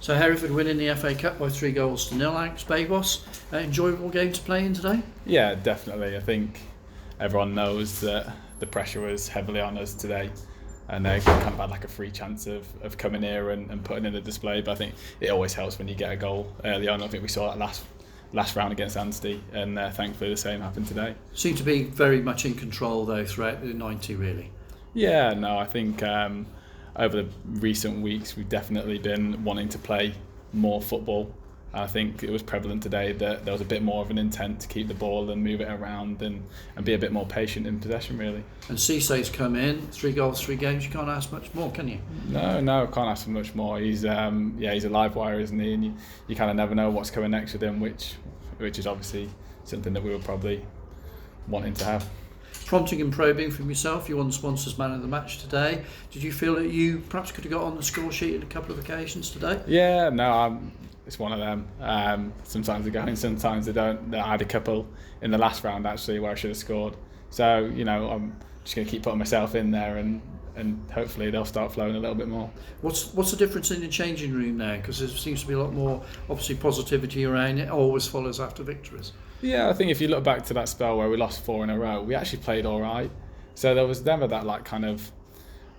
So Hereford winning the FA Cup by 3-0. Alex, Babos, enjoyable game to play in today? Yeah, definitely. I think everyone knows that the pressure was heavily on us today, and they kind of had like a free chance of coming here and putting in a display. But I think it always helps when you get a goal early on. I think we saw that last round against Anstey, and thankfully the same happened today. Seem to be very much in control though throughout the 90 really. Yeah, no, I think over the recent weeks we've definitely been wanting to play more football. I think it was prevalent today that there was a bit more of an intent to keep the ball and move it around and be a bit more patient in possession, really. And Cissé's come in, 3 goals, 3 games. You can't ask much more, can you? No, can't ask for much more. He's he's a live wire, isn't he? And you kind of never know what's coming next with him, which is obviously something that we were probably wanting to have. Prompting and probing from yourself, you won Sponsors Man of the Match today. Did you feel that you perhaps could have got on the score sheet on a couple of occasions today? Yeah, no, it's one of them. Sometimes they go in, sometimes they don't. I had a couple in the last round actually where I should have scored. So I'm just going to keep putting myself in there and hopefully they'll start flowing a little bit more. What's the difference in the changing room now? Because there seems to be a lot more obviously positivity around it. Always follows after victories. Yeah, I think if you look back to that spell where we lost 4 in a row, we actually played all right. So there was never that like kind of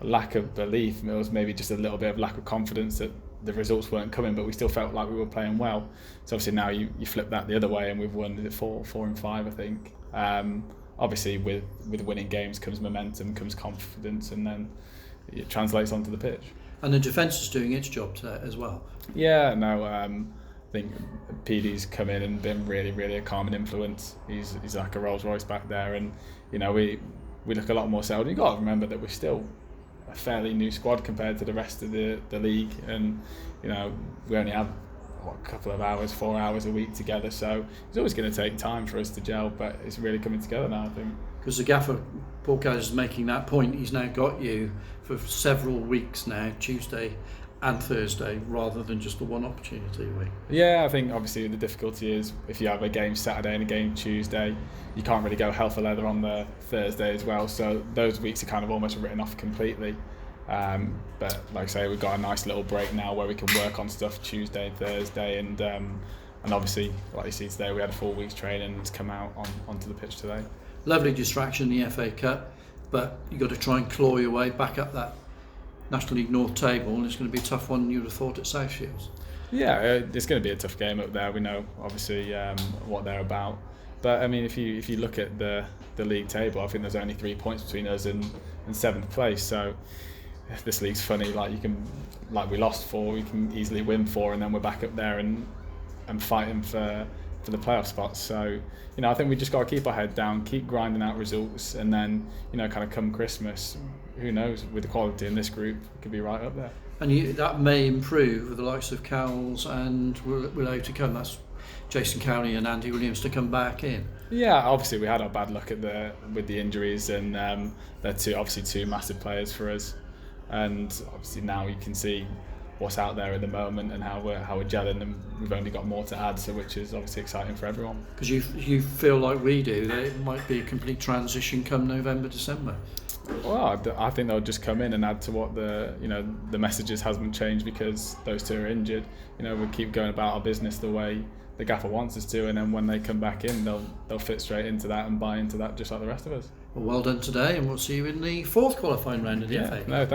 lack of belief. It was maybe just a little bit of lack of confidence that the results weren't coming, but we still felt like we were playing well. So obviously now you flip that the other way and we've won 4 and 5, I think. Obviously with winning games comes momentum, comes confidence, and then it translates onto the pitch. And the defence is doing its job today as well. Yeah, no, I think PD's come in and been really, really a calming influence. He's like a Rolls Royce back there, and we look a lot more settled. You've got to remember that we're still a fairly new squad compared to the rest of the league, and we only have a couple of hours, 4 hours a week together, so it's always going to take time for us to gel, but it's really coming together now, I think. Because the gaffer, Paul Kelly, is making that point. He's now got you for several weeks now, Tuesday and Thursday, rather than just the one opportunity a week. Yeah, I think obviously the difficulty is if you have a game Saturday and a game Tuesday, you can't really go hell for leather on the Thursday as well, so those weeks are kind of almost written off completely. But like I say, we've got a nice little break now where we can work on stuff Tuesday and Thursday, and obviously, like you see today, we had a full week's training to come out onto the pitch today. Lovely distraction in the FA Cup, but you've got to try and claw your way back up that National League North table, and it's going to be a tough one. You'd have thought at South Shields. Yeah, it's going to be a tough game up there. We know obviously what they're about, but I mean, if you look at the league table, I think there's only 3 points between us and 7th place. So this league's funny. Like we lost 4, we can easily win 4, and then we're back up there and fighting for the playoff spots. So I think we just got to keep our head down, keep grinding out results, and then kind of come Christmas, who knows, with the quality in this group, we could be right up there. And that may improve with the likes of Cowles and Willow to come. That's Jason Cowney and Andy Williams to come back in. Yeah, obviously we had our bad luck with the injuries, and they're two massive players for us. And obviously now you can see what's out there at the moment and how we're gelling, and we've only got more to add, so which is obviously exciting for everyone. Because you feel like we do that it might be a complete transition come November, December. Well, I think they'll just come in and add to what the messages hasn't changed because those 2 are injured. We'll keep going about our business the way the gaffer wants us to, and then when they come back in, they'll fit straight into that and buy into that just like the rest of us. Well done today, and we'll see you in the 4th qualifying round of the FA. No,